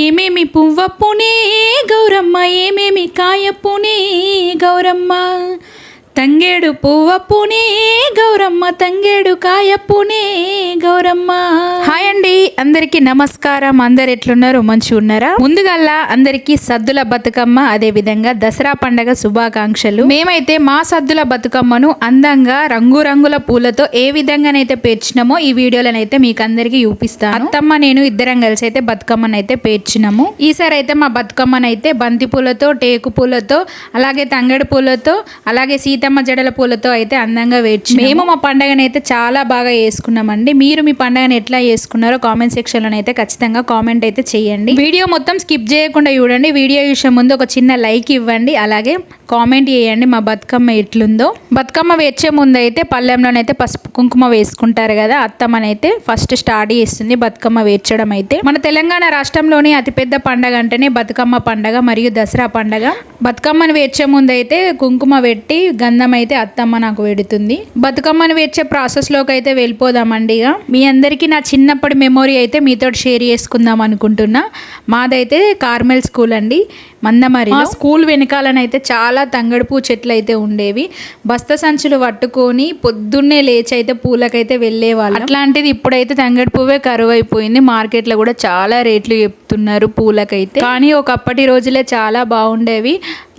ఏమేమి పువ్వప్పునే గౌరమ్మ, ఏమేమి కాయప్పునే గౌరమ్మ, తంగేడు పువ్వప్పునే గౌరమ్మ, తంగేడు కాయప్పునే గౌరమ్మ. హాయ్ అండి, అందరికీ నమస్కారం. అందరు ఎట్లున్నారు? మంచిగా ఉన్నారా? ముందుగల్లా అందరికీ సద్దుల బతుకమ్మ అదే విధంగా దసరా పండగ శుభాకాంక్షలు. మేమైతే మా సద్దుల బతుకమ్మను అందంగా రంగురంగుల పూలతో ఏ విధంగానైతే పేర్చినామో ఈ వీడియోలనైతే మీకు అందరికీ చూపిస్తాను. అత్తమ్మ నేను ఇద్దరం కలిసి అయితే బతుకమ్మనైతే పేర్చినాము. ఈసారి అయితే మా బతుకమ్మనైతే బంతి పూలతో, టేకు పూలతో, అలాగే తంగేడు పూలతో, అలాగే సీతమ్మ జడల పూలతో అయితే అందంగా వేర్చి మేము మా పండుగను అయితే చాలా బాగా చేసుకున్నామండి. మీరు మీ పండుగను ఎట్లా చేసుకున్నారో కామెంట్ సెక్షన్ లో అయితే ఖచ్చితంగా కామెంట్ అయితే చేయండి. వీడియో మొత్తం స్కిప్ చేయకుండా చూడండి. వీడియో చూసే ముందు ఒక చిన్న లైక్ ఇవ్వండి, అలాగే కామెంట్ చేయండి మా బతుకమ్మ ఎట్లుందో. బతుకమ్మ వేర్చే ముందు అయితే పళ్ళెంలోనైతే పసుపు కుంకుమ వేసుకుంటారు కదా, అత్తమ్మనైతే ఫస్ట్ స్టార్ట్ చేస్తుంది బతుకమ్మ వేర్చడం. అయితే మన తెలంగాణ రాష్ట్రంలోని అతిపెద్ద పండగ అంటేనే బతుకమ్మ పండగ మరియు దసరా పండగ. బతుకమ్మను వేర్చే ముందు అయితే కుంకుమ పెట్టి గంధం అయితే అత్తమ్మ నాకు పెడుతుంది. బతుకమ్మను వేర్చే ప్రాసెస్ లోకి అయితే వెళ్ళిపోదామండి. ఇక మీ అందరికీ నా చిన్నప్పటి మెమొరీ అయితే మీతో షేర్ చేసుకుందాం అనుకుంటున్నా. మాదైతే కార్మెల్ స్కూల్ అండి, మందమరి. ఆ స్కూల్ వెనకాలనైతే చాలా తంగడుపూ చెట్లు అయితే ఉండేవి. బస్తా సంచులు పట్టుకొని పొద్దున్నే లేచి అయితే పూలకైతే వెళ్ళేవాళ్ళు. అట్లాంటిది ఇప్పుడైతే తంగడు పువ్వే కరువు అయిపోయింది. మార్కెట్లో కూడా చాలా రేట్లు చెప్తున్నారు పూలకైతే. కానీ ఒకప్పటి రోజులే చాలా బాగుండేవి.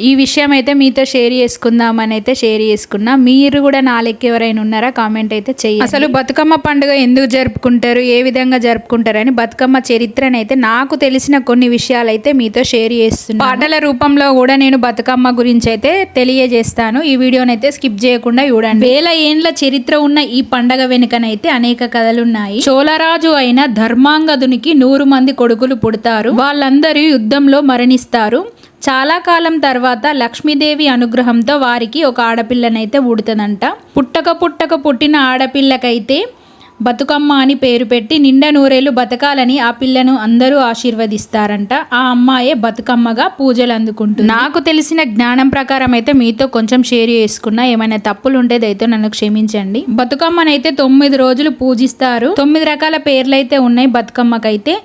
ఈ విషయం అయితే మీతో షేర్ చేసుకుందామని అయితే షేర్ చేసుకున్నా. మీరు కూడా నా లెక్క ఎవరైనా ఉన్నారా? కామెంట్ అయితే చేయండి. అసలు బతుకమ్మ పండుగ ఎందుకు జరుపుకుంటారు, ఏ విధంగా జరుపుకుంటారు అని బతుకమ్మ చరిత్రనైతే నాకు తెలిసిన కొన్ని విషయాలు అయితే మీతో షేర్ చేస్తున్నాను. పాటల రూపంలో కూడా నేను బతుకమ్మ గురించి అయితే తెలియజేస్తాను. ఈ వీడియోనైతే స్కిప్ చేయకుండా చూడండి. వేల ఏండ్ల చరిత్ర ఉన్న ఈ పండగ వెనుకనైతే అనేక కథలున్నాయి. చోళరాజు అయిన ధర్మాంగదునికి 100 మంది కొడుకులు పుడతారు. వాళ్ళందరూ యుద్ధంలో మరణిస్తారు. చాలా కాలం తర్వాత లక్ష్మీదేవి అనుగ్రహంతో వారికి ఒక ఆడపిల్లనైతే పుడుతుందంట. పుట్టిన ఆడపిల్లకైతే బతుకమ్మ అని పేరు పెట్టి నిండా నూరేళ్లు బతకాలని ఆ పిల్లను అందరూ ఆశీర్వదిస్తారంట. ఆ అమ్మాయే బతుకమ్మగా పూజలు అందుకుంటుంది. నాకు తెలిసిన జ్ఞానం ప్రకారం అయితే మీతో కొంచెం షేర్ చేసుకున్నా. ఏమైనా తప్పులు ఉంటేదైతే నన్ను క్షమించండి. బతుకమ్మనైతే 9 రోజులు పూజిస్తారు. 9 రకాల పేర్లు అయితే ఉన్నాయి బతుకమ్మకైతే.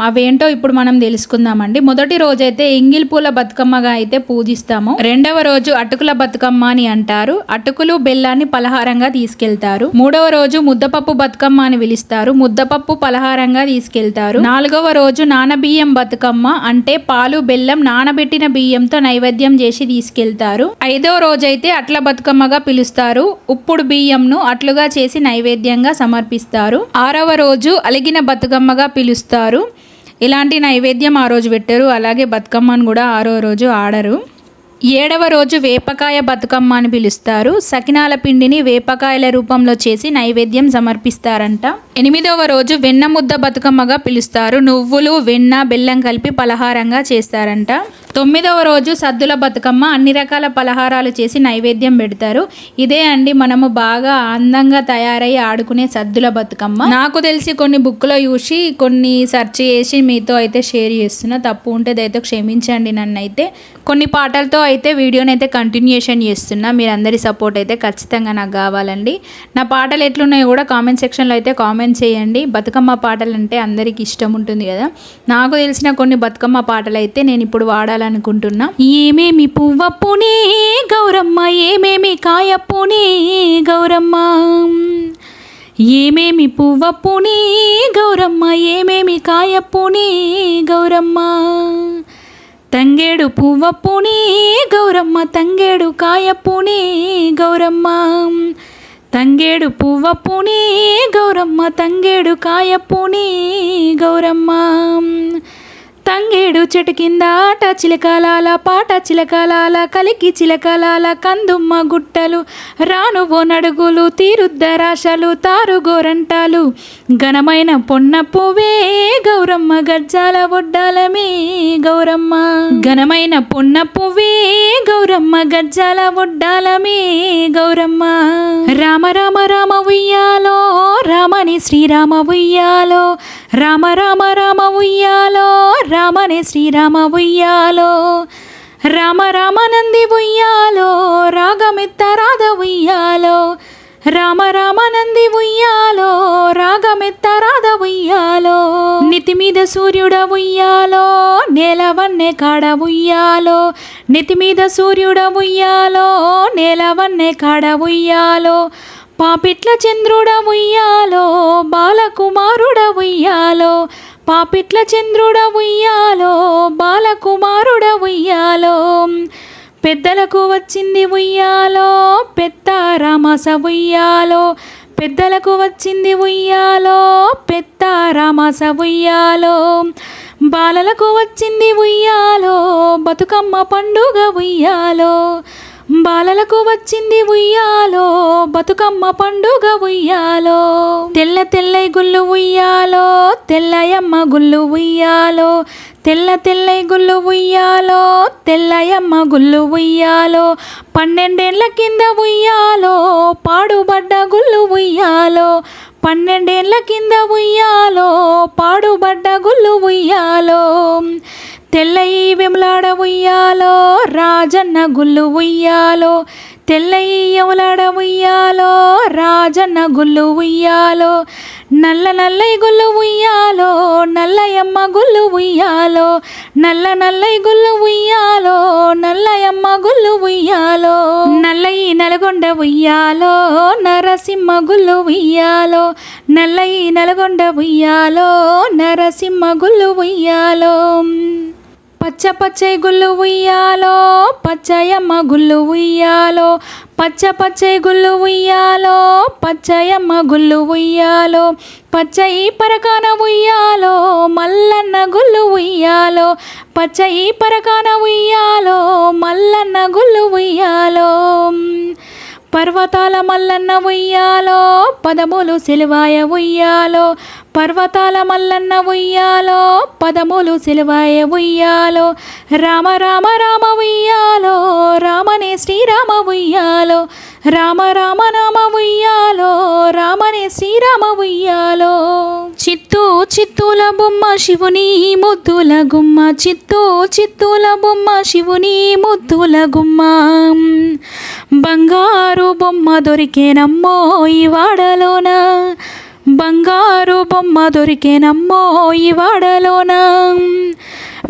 అవేంటో ఇప్పుడు మనం తెలుసుకుందామండి. మొదటి రోజైతే ఎంగిల్ పూల బతుకమ్మగా అయితే పూజిస్తాము. రెండవ రోజు అటుకుల బతుకమ్మ అని అంటారు. అటుకులు బెల్లాన్ని పలహారంగా తీసుకెళ్తారు. మూడవ రోజు ముద్దపప్పు బతుకమ్మ అని పిలుస్తారు. ముద్దపప్పు పలహారంగా తీసుకెళ్తారు. నాలుగవ రోజు నానబియ్యం బతుకమ్మ అంటే పాలు బెల్లం నానబెట్టిన బియ్యంతో నైవేద్యం చేసి తీసుకెళ్తారు. ఐదవ రోజైతే అట్ల బతుకమ్మగా పిలుస్తారు. ఉప్పుడు బియ్యంను అట్లుగా చేసి నైవేద్యంగా సమర్పిస్తారు. ఆరవ రోజు అలిగిన బతుకమ్మగా పిలుస్తారు. ఇలాంటి నైవేద్యం ఆ రోజు పెట్టరు. అలాగే బతుకమ్మను కూడా 6వ రోజు ఆడరు. 7వ రోజు వేపకాయ బతుకమ్మ అని పిలుస్తారు. సకినాల పిండిని వేపకాయల రూపంలో చేసి నైవేద్యం సమర్పిస్తారంట. 8వ రోజు వెన్న ముద్ద బతుకమ్మగా పిలుస్తారు. నువ్వులు, వెన్న, బెల్లం కలిపి పలహారంగా చేస్తారంట. 9వ రోజు సద్దుల బతుకమ్మ. అన్ని రకాల పలహారాలు చేసి నైవేద్యం పెడతారు. ఇదే అండి మనము బాగా అందంగా తయారై ఆడుకునే సద్దుల బతుకమ్మ. నాకు తెలిసి కొన్ని బుక్లో చూసి కొన్ని సెర్చ్ చేసి మీతో అయితే షేర్ చేస్తున్నా. తప్పు ఉంటేదైతే క్షమించండి నన్ను. అయితే కొన్ని పాటలతో అయితే వీడియోనైతే కంటిన్యూషన్ చేస్తున్నా. మీరు అందరి సపోర్ట్ అయితే ఖచ్చితంగా నాకు కావాలండి. నా పాటలు ఎట్లున్నాయో కూడా కామెంట్ సెక్షన్లో అయితే కామెంట్ చేయండి. బతుకమ్మ పాటలు అంటే అందరికి ఇష్టం ఉంటుంది కదా. నాకు తెలిసిన కొన్ని బతుకమ్మ పాటలు అయితే నేను ఇప్పుడు వాడాలనుకుంటున్నా. ఏమేమి పువ్వప్పునే గౌరమ్మ, ఏమేమి కాయప్పునే గౌరమ్మ, ఏమేమి పువ్వప్పునే గౌరమ్మ, ఏమేమి కాయప్పునే గౌరమ్మ, తంగేడు పువ్వప్పునే గౌరమ్మ, తంగేడు కాయప్పునే గౌరమ్మ, తంగేడు పువ్వప్పునే గౌరమ్మ, తంగేడు కాయప్పునే గౌరమ్మ, తంగేడు చెట్టు కింద ఆట చిలకలాల, పాట చిలకలాల, కలికి చిలకలాల, కందుమ్మ గుట్టలు, రానువో నడుగులు, తీరుద్దరాశలు, తారు గోరంటాలు, ఘనమైన పొన్న పువ్వే గౌరమ్మ, గజ్జాల ఒడ్డాలమే గౌరమ్మ, ఘనమైన పొన్న పువ్వే గౌరమ్మ, గజ్జాల ఒడ్డాలమే గౌరమ్మ, రామ రామ రామ ఉయ్యాలో, రామని శ్రీరామ ఉయ్యాలో, రామ రామ రామ ఉయ్యాలో, రామనే శ్రీరామ ఉయ్యాలో, రామ రామనంది ఉయ్యాలో, రాగమెత్త రాధ ఉయ్యాలో, రామ రామనంది ఉయ్యాలో, రాగమెత్త రాధ ఉయ్యాలో, నితి మీద సూర్యుడ ఉయ్యాలో, నేలవన్నె కాడ ఉయ్యాలో, నెతిమీద సూర్యుడ ఉయ్యాలో, నేలవన్నె కాడ ఉయ్యాలో, పాపిట్ల చంద్రుడ ఉయ్యాలో, బాలకుమారుడ ఉయ్యాలో, పాపిట్ల చంద్రుడ ఉయ్యాలో, బాలకుమారుడ ఉయ్యాలో, పెద్దలకు వచ్చింది ఉయ్యాలో, పెద్ద రామస ఉయ్యాలో, పెద్దలకు వచ్చింది ఉయ్యాలో, పెద్ద రామస ఉయ్యాలో, బాలలకు వచ్చింది ఉయ్యాలో, బతుకమ్మ పండుగ ఉయ్యాలో, బాలలకు వచ్చింది ఉయ్యాలో, బతుకమ్మ పండుగ ఉయ్యాలో, తెల్ల తెల్లై గుళ్ళు ఉయ్యాలో, తెల్లయమ్మ గుళ్ళు ఉయ్యాలో, తెల్ల తెల్లై గుళ్ళు ఉయ్యాలో, తెల్లయమ్మ గుళ్ళు ఉయ్యాలో, 12 ఏళ్ల కింద ఉయ్యాలో, పాడుబడ్డ గుళ్ళు ఉయ్యాలో, 12 ఏళ్ల కింద ఉయ్యాలో, పాడుబడ్డ గుళ్ళు ఉయ్యాలో, తెల్లయి వెములాడ ఉయ్యాలో, రాజన్న గుళ్ళు ఉయ్యాలో, తెల్లయి యములాడ ఉయ్యాలో, రాజన్న గుళ్ళు ఉయ్యాలో, నల్ల నల్లై గుళ్ళు ఉయ్యాలో, నల్లయమ్మ గుళ్ళు ఉయ్యాలో, నల్ల నల్లై గుళ్ళు ఉయ్యాలో, నల్లయమ్మ గుళ్ళు ఉయ్యాలో, నల్లయి నల్గొండ ఉయ్యాలో, నరసింహ గుళ్ళు ఉయ్యాలో, నల్లయి నల్గొండ ఉయ్యాలో, నరసింహ గుళ్ళు ఉయ్యాలో, పచ్చ పచ్చై గుళ్ళు ఉయ్యాలో, పచ్చయమ్మ గుళ్ళు ఉయ్యాలో, పచ్చ పచ్చై గుళ్ళు ఉయ్యాలో, పచ్చయమ్మ గుళ్ళు ఉయ్యాలో, పచ్చయి పరకాన ఉయ్యాలో, మల్లన్న గుళ్ళు ఉయ్యాలో, పచ్చయి పరకాన ఉయ్యాలో, మల్లన్న గుళ్ళు ఉయ్యాలో, పర్వతాల మల్లన్న ఉయ్యాలో, పదములు సిలువాయ ఉయ్యాలో, పర్వతాల మల్లన్న ఉయ్యాలో, పదములు సిలువాయ ఉయ్యాలో, రామ రామ రామ ఉయ్యాలో, రామనే శ్రీరామ ఉయ్యాలో, రామ రామ నామ ఉయ్యాలో, రామనే శ్రీరామ ఉయ్యాలో, చిత్తూ చిత్తూల బొమ్మ శివుని ముద్దుల గుమ్మ, చిత్తూ చిత్తూల బొమ్మ శివుని ముద్దుల గుమ్మ, బంగారు బొమ్మ దొరికేనమ్మో ఈ వాడలోన, బంగారు బొమ్మ దొరికేనమ్మో ఈ వాడలోన,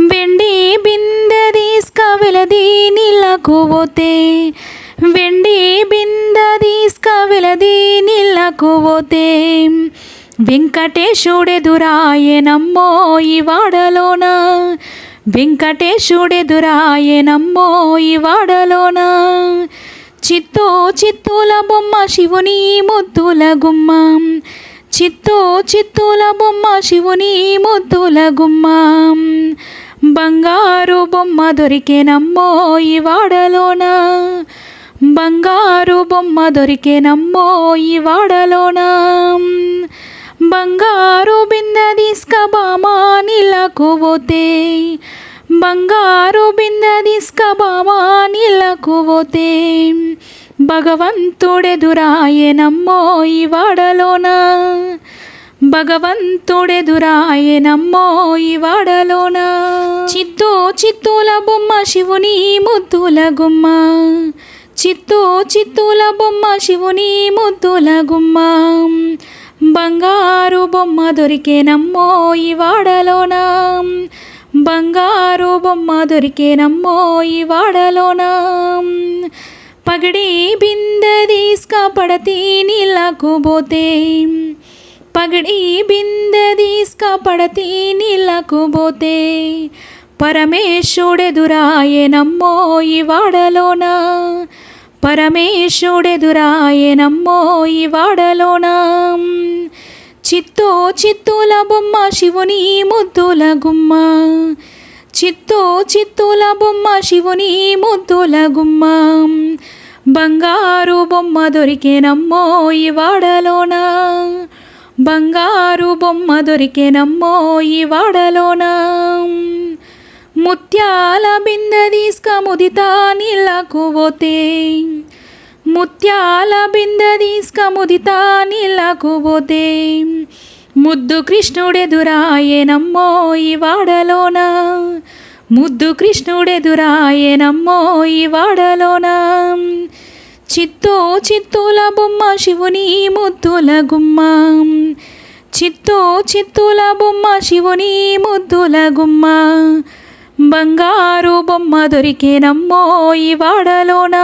వెండి బిందె తీసుక వెలది నీళ్ళకు పోతే, వెండి బిందె తీసుక వెలది నీళ్ళకు పోతే, వెంకటేశుడెదురాయనమ్మో ఈ వాడలోన, వెంకటేశుడెదురాయనమ్మో ఈ వాడలోన, చిత్తూ చిత్తూల బొమ్మ శివుని ముద్దుల గుమ్మ, చిత్తూ చిత్తూల బొమ్మ శివుని ముద్దుల గుమ్మ, బంగారు బొమ్మ దొరికేనమ్మో ఈ వాడలోన, బంగారు బొమ్మ దొరికేనమ్మో ఈ వాడలోన, బంగారు బిందె తీసుక బామా నీళ్ళకు పోతే, బంగారు బిందె తీసుక బామా నీళ్ళకు పోతే, భగవంతుడెదురాయనమ్మో ఈ వాడలోన, భగవంతుడెదురాయనమ్మో ఈ వాడలోన, చిత్తూ చిత్తూల బొమ్మ శివుని ముద్దుల గుమ్మ, చిత్తూ చిత్తూల బొమ్మ శివుని ముద్దుల గుమ్మ, బంగారు బొమ్మ దొరికేనమ్మో ఈ వాడలోన, బంగారు బొమ్మ దొరికేనమ్మో ఈ వాడలోన, పగడి బిందె తీసుక పడతి నీళ్ళకు పోతే, పగడి బిందె తీసుక పడతి నీళ్ళకు పోతే, పరమేశుడెదురాయనమ్మో ఈ వాడలోన, పరమేశుడెదురాయనమ్మో ఈ వాడలోన, చిత్తూ చిత్తూల బొమ్మ శివుని ముద్దుల గుమ్మ, చిత్తూ చిత్తూల బొమ్మ శివుని ముద్దుల గుమ్మ, బంగారు బొమ్మ దొరికేనమ్మో ఈ వాడలోన, బంగారు బొమ్మ దొరికేనమ్మో ఈ వాడలోన, ముత్యాల బిందె తీసుక ముదితా నీళ్ళకు పోతే, ముత్యాల బిందె తీసుక ముదితా నీళ్ళకు పోతే, ముద్దు కృష్ణుడెదురాయనమ్మో ఈ వాడలోన, ముద్దు కృష్ణుడెదురాయనమ్మో ఈ వాడలోన, చిత్తూ చిత్తూల బొమ్మ శివుని ముద్దుల గుమ్మ, చిత్తూ చిత్తూల బొమ్మ శివుని ముద్దుల గుమ్మ, బంగారు బొమ్మ దొరికేనమ్మో ఈ వాడలోన,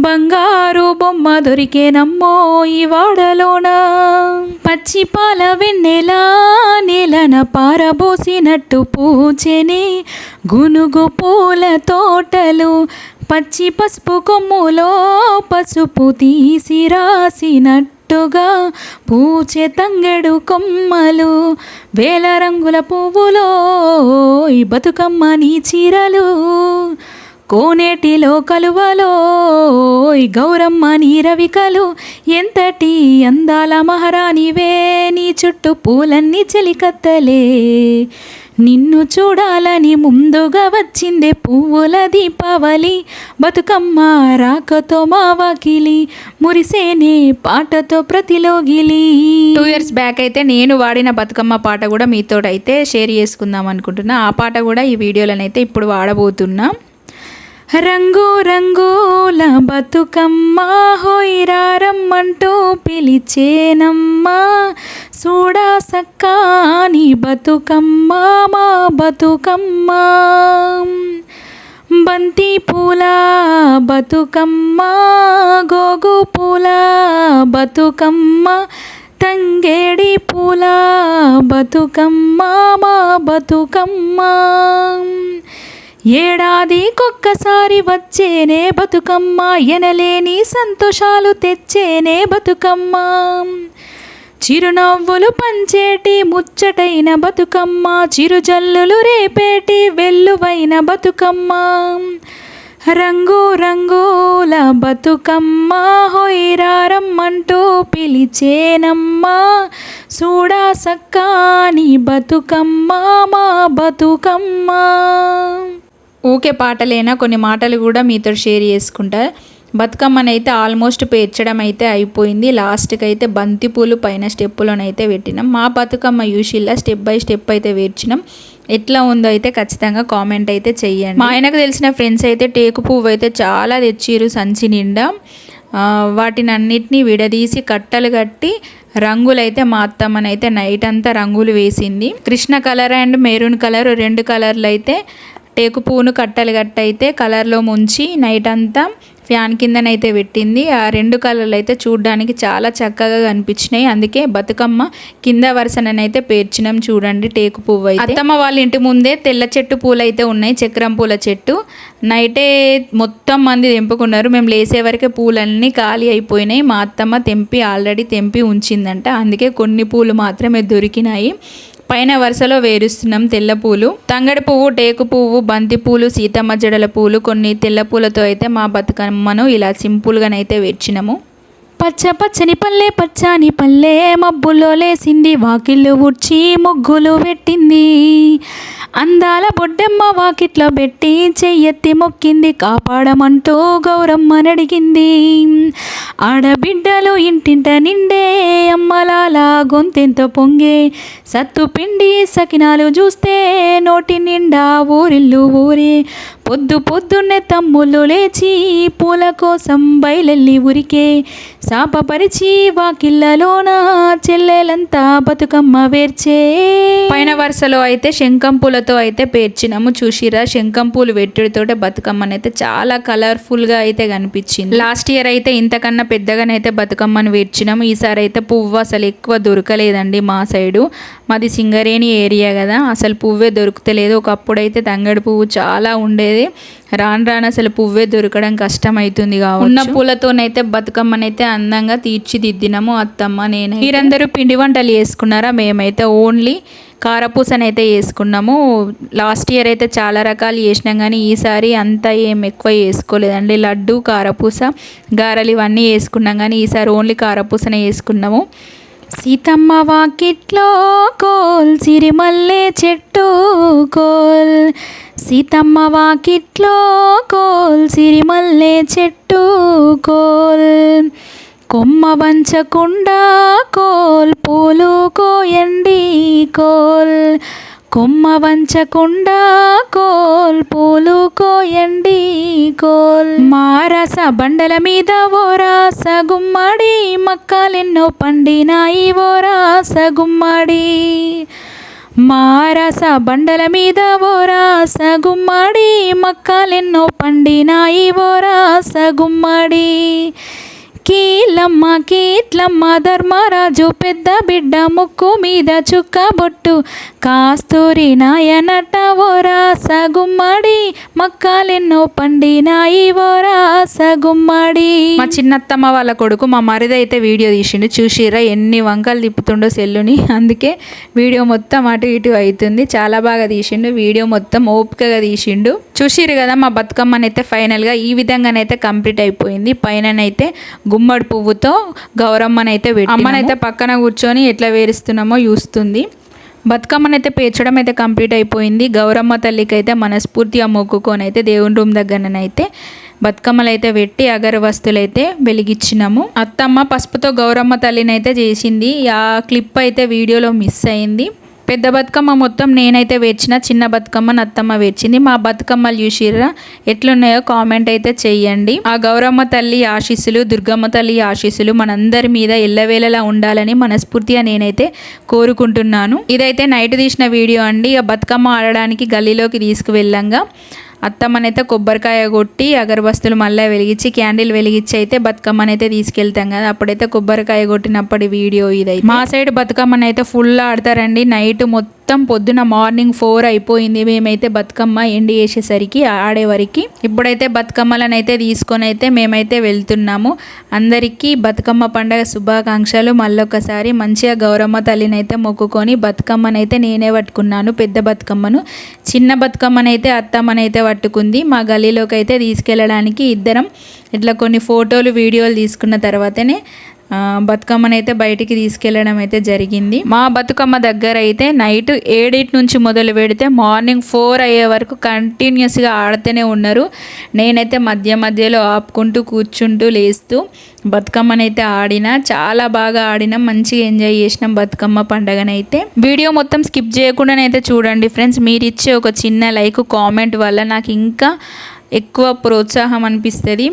బంగారు బొమ్మ దొరికేనమ్మో ఈ వాడలోన. పచ్చి పాల వెన్నెలా నేలన పారబోసినట్టు పూచెనే గునుగు పూల తోటలు, పచ్చి పసుపు కొమ్ములో పసుపు తీసి రాసినట్టుగా పూచె తంగెడు కొమ్మలు, వేల రంగుల పువ్వులో ఈ బతుకమ్మ నీ చీరలు, కోనేటిలో కలువలో గౌరమ్మ నీ రవికలు, ఎంతటి అందాల మహారాణివే నీ చుట్టూ పూలన్నీ చెలికత్తలే, నిన్ను చూడాలని ముందుగా వచ్చిందే పువ్వుల దీపావళి, బతుకమ్మ రాకతో మా వాకిలి మురిసేనే పాటతో ప్రతిలోగిలి. 2 years బ్యాక్ అయితే నేను వాడిన బతుకమ్మ పాట కూడా మీతో అయితే షేర్ చేసుకుందాం అనుకుంటున్నా. ఆ పాట కూడా ఈ వీడియోలోనైతే ఇప్పుడు వాడబోతున్నా. రంగు రంగుల బతుకమ్మ హోయిరారమ్మంటూ పిలిచేనమ్మా, చూడా సక్కాని బతుకమ్మ మా బతుకమ్మ, బంతి పూల బతుకమ్మ గోగు పూల బతుకమ్మ, తంగేడి పూల బతుకమ్మ మా బతుకమ్మ, ఏడాదికొక్కసారి వచ్చేనే బతుకమ్మ, ఎనలేని సంతోషాలు తెచ్చేనే బతుకమ్మ, చిరునవ్వులు పంచేటి ముచ్చటైన బతుకమ్మ, చిరుజల్లులు రేపేటి వెల్లువైన బతుకమ్మ, రంగు రంగుల బతుకమ్మ హోయిరారమ్మంటూ పిలిచేనమ్మా, చూడా సక్కాని బతుకమ్మ మా బతుకమ్మ. ఊకే పాటలేనా, కొన్ని మాటలు కూడా మీతో షేర్ చేసుకుంటా. బతుకమ్మనైతే ఆల్మోస్ట్ పేర్చడం అయితే అయిపోయింది. లాస్ట్కి అయితే బంతిపూలు పైన స్టెప్పులోనైతే పెట్టినాం. మా బతుకమ్మ యూషిల్లా స్టెప్ బై స్టెప్ అయితే పేర్చినాం. ఎట్లా ఉందో అయితే ఖచ్చితంగా కామెంట్ అయితే చెయ్యండి. మా ఆయనకు తెలిసిన ఫ్రెండ్స్ అయితే టేకు పువ్వు అయితే చాలా తెచ్చిరు సంచి నిండా. వాటిని అన్నిటినీ విడదీసి కట్టలు కట్టి రంగులైతే మా అత్తమ్మనైతే నైట్ అంతా రంగులు వేసింది. Krishna colour and maroon colour 2 కలర్లు అయితే టేకు పువ్వును కట్టలు కట్టయితే కలర్లో ముంచి నైట్ అంతా ఫ్యాన్ కిందనైతే పెట్టింది. ఆ 2 కలర్లు అయితే చూడడానికి చాలా చక్కగా కనిపించినాయి. అందుకే బతుకమ్మ కింద వరుసనైతే పేర్చినాం. చూడండి టేకు పువ్వు అయితే. అత్తమ్మ వాళ్ళ ఇంటి ముందే తెల్ల చెట్టు పూలు అయితే ఉన్నాయి, చక్రం పూల చెట్టు. నైటే మొత్తం మంది తెంపుకున్నారు. మేము లేసే వరకే పూలన్నీ ఖాళీ అయిపోయినాయి. మా అత్తమ్మ ఆల్రెడీ తెంపి ఉంచిందంట. అందుకే కొన్ని పూలు మాత్రమే దొరికినాయి. పైన వరుసలో వేరుస్తున్నాం తెల్ల పూలు, తంగడి పువ్వు, టేకు పువ్వు, బంతి పూలు, సీతమ్మ జడల పూలు, కొన్ని తెల్ల పూలతో అయితే మా బతుకమ్మను ఇలా సింపుల్గానైతే వేర్చినాము. పచ్చ పచ్చని పల్లె పచ్చని పల్లె మబ్బులో లేసింది, వాకిళ్ళు ఊడ్చి ముగ్గులు పెట్టింది, అందాల బొడ్డెమ్మ వాకిట్లో పెట్టి చెయ్యెత్తి మొక్కింది, కాపాడమంటూ గౌరమ్మనడిగింది. ఆడబిడ్డలు ఇంటింట నిండే అమ్మలాల గొంతెంతో పొంగే, సత్తు పిండి సకినాలు చూస్తే నోటి నిండా ఊరిల్లు ఊరే, పొద్దు పొద్దున్నే తమ్ముళ్ళు లేచి పూల కోసం బయలెల్లి ఉరికే, శాపపరిచి వాకిళ్ళలోన చెల్లెలంతా బతుకమ్మ వేర్చే. పైన వరుసలో అయితే శంఖం పూలతో అయితే పేర్చినాము. చూసిరా శంఖం పూలు వెట్టుడితోటే బతుకమ్మనైతే చాలా కలర్ఫుల్గా అయితే కనిపించింది. లాస్ట్ ఇయర్ అయితే ఇంతకన్నా పెద్దగానైతే బతుకమ్మను వేర్చినాము. ఈసారి అయితే పువ్వు అసలు ఎక్కువ దొరకలేదండి మా సైడు. మాది సింగరేణి ఏరియా కదా, అసలు పువ్వే దొరుకుతలేదు. ఒకప్పుడైతే తంగడి పువ్వు చాలా ఉండేది. రాను రాను అసలు పువ్వే దొరకడం కష్టమవుతుంది. ఉన్న పూలతోనైతే బతుకమ్మనైతే అందంగా తీర్చిదిద్దినాము అత్తమ్మ నేను. మీరందరూ పిండి వంటలు చేసుకున్నారా? మేమైతే ఓన్లీ కారపూసనైతే వేసుకున్నాము. లాస్ట్ ఇయర్ అయితే చాలా రకాలు చేసినాం, కానీ ఈసారి అంతా ఏం ఎక్కువ వేసుకోలేదండి. లడ్డు, కారపూస, గారెలు ఇవన్నీ వేసుకున్నాం, కానీ ఈసారి ఓన్లీ కారపూసనే వేసుకున్నాము. సీతమ్మ వాకిట్లో కోల్ సిరిమల్లె చెట్టు కోల్, సీతమ్మ వాకిట్లో కోల్ సిరిమల్లె చెట్టు కోల్, కొమ్మ వంచకుండా కోల్ పూలు కోయండి కోల్, కొమ్మ వంచకుండా కోల్ పూలు కోయండి కోల్, మారస బండల మీద ఓ రాస గుమ్మడి, మక్కలెన్నో పండినాయి ఓ రాస గుమ్మడి, మారాస బండల మీద ఓరాస గుమ్మడి మక్కలెన్నో పండినాయి ఓరాస గుమ్మడి కీలమ్మ కీట్లమ్మ ధర్మరాజు పెద్ద బిడ్డ ముక్కు మీద చుక్క బొట్టు కాస్తూరి నాయనట ఓరాస గుమ్మడి మక్కలెన్నో పండినాయి ఓరాస గుమ్మడి. మా చిన్నత్తమ్మ వాళ్ళ కొడుకు మా మరిది అయితే వీడియో తీసిండు, చూసిరా ఎన్ని వంకలు తిప్పుతుండో సెల్లుని, అందుకే వీడియో మొత్తం అటు ఇటు అవుతుంది. చాలా బాగా తీసిండు, వీడియో మొత్తం ఓపికగా తీసిండు. చూసిరు కదా మా బతుకమ్మనైతే ఫైనల్గా ఈ విధంగానైతే కంప్లీట్ అయిపోయింది. పైననైతే గుమ్మడి పువ్వుతో గౌరమ్మనైతే అమ్మనైతే పక్కన కూర్చొని ఎట్లా వేరుస్తున్నామో చూస్తుంది. బతుకమ్మనైతే పేర్చడం అయితే కంప్లీట్ అయిపోయింది. గౌరమ్మ తల్లికి అయితే మనస్ఫూర్తిగా మొక్కుకొని అయితే దేవుని రూమ్ దగ్గరనైతే బతుకమ్మలు అయితే పెట్టి అగరవస్తులు అయితే వెలిగించినాము. అత్తమ్మ పసుపుతో గౌరమ్మ తల్లిని అయితే చేసింది. ఆ క్లిప్ అయితే వీడియోలో మిస్ అయింది. పెద్ద బతుకమ్మ మొత్తం నేనైతే వేర్చిన, చిన్న బతుకమ్మని అత్తమ్మ వేర్చింది. మా బతుకమ్మలు చూసిర్రా ఎట్లున్నాయో కామెంట్ అయితే చెయ్యండి. ఆ గౌరమ్మ తల్లి ఆశీస్సులు, దుర్గమ్మ తల్లి ఆశీస్సులు మనందరి మీద ఎల్లవేళలా ఉండాలని మనస్ఫూర్తిగా నేనైతే కోరుకుంటున్నాను. ఇదైతే నైట్ తీసిన వీడియో అండి. ఆ బతుకమ్మ ఆడడానికి గల్లీలోకి తీసుకువెళ్ళంగా అత్తమ్మనైతే కొబ్బరికాయ కొట్టి అగరబస్తులు మళ్ళీ వెలిగించి క్యాండిల్ వెలిగించి అయితే బతుకమ్మనైతే తీసుకెళ్తాం కదా, అప్పుడైతే కొబ్బరికాయ కొట్టినప్పటి వీడియో ఇదైతే. మా సైడ్ బతుకమ్మనైతే ఫుల్ ఆడతారండి. నైట్ మొత్తం పొద్దున మార్నింగ్ 4 అయిపోయింది మేమైతే బతుకమ్మ ఎండి వేసేసరికి ఆడేవరికి. ఇప్పుడైతే బతుకమ్మలను అయితే తీసుకొని అయితే మేమైతే వెళ్తున్నాము. అందరికీ బతుకమ్మ పండుగ శుభాకాంక్షలు. మళ్ళొకసారి మంచిగా గౌరమ్మ తల్లిని అయితే మొక్కుకొని బతుకమ్మనైతే నేనే పట్టుకున్నాను, పెద్ద బతుకమ్మను. చిన్న బతుకమ్మనైతే అత్తమ్మనైతే పట్టుకుంది. మా గల్లీలోకి అయితే తీసుకెళ్ళడానికి ఇద్దరం ఇట్లా కొన్ని ఫోటోలు వీడియోలు తీసుకున్న తర్వాతనే బతుకమ్మనైతే బయటికి తీసుకెళ్ళడం అయితే జరిగింది. మా బతుకమ్మ దగ్గర అయితే నైట్ 7 నుంచి మొదలు పెడితే మార్నింగ్ 4 అయ్యే వరకు కంటిన్యూస్గా ఆడుతూనే ఉన్నారు. నేనైతే మధ్య మధ్యలో ఆపుకుంటూ కూర్చుంటూ లేస్తూ బతుకమ్మనైతే ఆడినా, చాలా బాగా ఆడినాం, మంచిగా ఎంజాయ్ చేసినాం బతుకమ్మ పండుగనైతే. వీడియో మొత్తం స్కిప్ చేయకుండానైతే చూడండి ఫ్రెండ్స్. మీరు ఇచ్చే ఒక చిన్న లైక్ కామెంట్ వల్ల నాకు ఇంకా ఎక్కువ ప్రోత్సాహం అనిపిస్తుంది.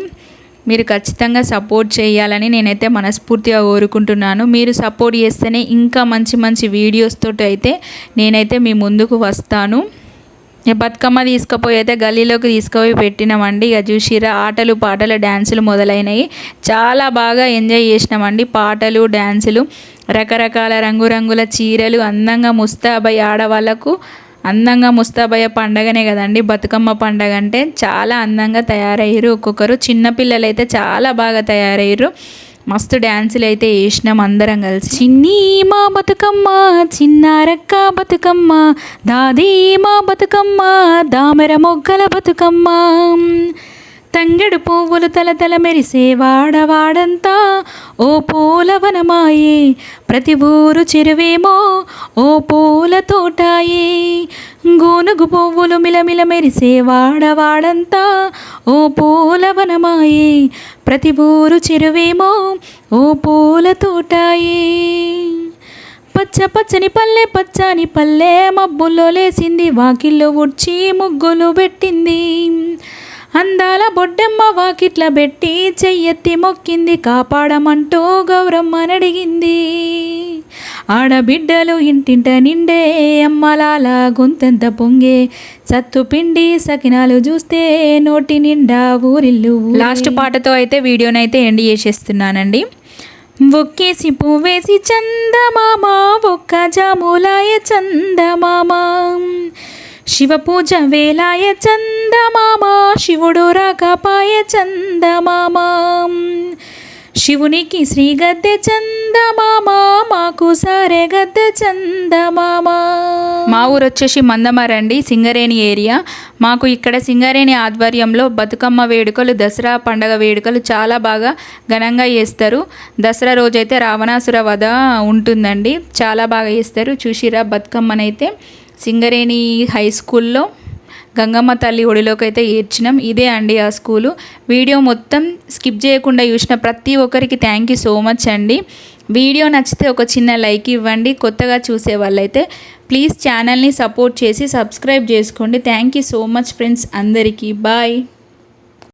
మీరు ఖచ్చితంగా సపోర్ట్ చేయాలని నేనైతే మనస్ఫూర్తిగా కోరుకుంటున్నాను. మీరు సపోర్ట్ చేస్తేనే ఇంకా మంచి మంచి వీడియోస్తో అయితే నేనైతే మీ ముందుకు వస్తాను. బతుకమ్మ తీసుకుపోయి అయితే గల్లీలోకి తీసుకుపోయి పెట్టినామండి. ఇక చూసిరా ఆటలు పాటలు డ్యాన్సులు మొదలైనవి. చాలా బాగా ఎంజాయ్ చేసినామండి. పాటలు డ్యాన్సులు, రకరకాల రంగురంగుల చీరలు, అందంగా ముస్తాబై ఆడవాళ్ళకు అందంగా ముస్తాబయ్యే పండగనే కదండి బతుకమ్మ పండగ అంటే. చాలా అందంగా తయారయ్యారు ఒక్కొక్కరు. చిన్నపిల్లలు అయితే చాలా బాగా తయారయ్యారు. మస్తు డ్యాన్సులు అయితే వేసినాం అందరం కలిసి. చిన్ని మా బతుకమ్మ చిన్నారక్క బతుకమ్మ, దాది మా బతుకమ్మ దామెర మొగ్గల బతుకమ్మ, తంగెడు పువ్వులు తలతల మెరిసే వాడవాడంతా ఓ పూలవనమాయే, ప్రతి ఊరు చెరువేమో ఓ పూల తోటాయే, గోనుగు పువ్వులు మిలమిల మెరిసే వాడవాడంతా ఓ పూలవనమాయే, ప్రతి ఊరు చెరువేమో ఓ పూల తోటాయే. పచ్చ పచ్చని పల్లె పచ్చని పల్లె మబ్బుల్లో లేసింది, వాకిల్లో ఉడ్చి ముగ్గులు పెట్టింది, అందాల బొడ్డెమ్మ వాకిట్ల పెట్టి చెయ్యెత్తి మొక్కింది, కాపాడమంటూ గౌరమ్మనడిగింది. ఆడబిడ్డలు ఇంటింట నిండే అమ్మలాల గొంతెంత పొంగే, సత్తు పిండి సకినాలు చూస్తే నోటి నిండా ఊరిల్లు. లాస్ట్ పాటతో అయితే వీడియోనైతే ఎండ్ చేసేస్తున్నానండి. ఒక్కేసి పువ్వేసి చందమామ ఒక్క జాములాయ చందమామ, శివ పూజ వేలాయ చందమామ, శివుడు రాకపాయ చందమామ, శివునికి శ్రీ గద్దె చందమామ, మాకు సారే గద్దె చందమామ. మా ఊరు వచ్చేసి మందమరండి, సింగరేణి ఏరియా. మాకు ఇక్కడ సింగరేణి ఆధ్వర్యంలో బతుకమ్మ వేడుకలు, దసరా పండగ వేడుకలు చాలా బాగా ఘనంగా చేస్తారు. దసరా రోజైతే రావణాసుర వధ ఉంటుందండి, చాలా బాగా చేస్తారు. చూసిరా బతుకమ్మనైతే సింగరేణి హై స్కూల్లో గంగమ్మ తల్లి ఒడిలోకి అయితే ఏడ్చినాం. ఇదే అండి ఆ స్కూలు. వీడియో మొత్తం స్కిప్ చేయకుండా చూసిన ప్రతి ఒక్కరికి థ్యాంక్ యూ సో మచ్ అండి. వీడియో నచ్చితే ఒక చిన్న లైక్ ఇవ్వండి. కొత్తగా చూసే వాళ్ళైతే ప్లీజ్ ఛానల్ని సపోర్ట్ చేసి సబ్స్క్రైబ్ చేసుకోండి. Thank you so much friends అందరికీ. బాయ్.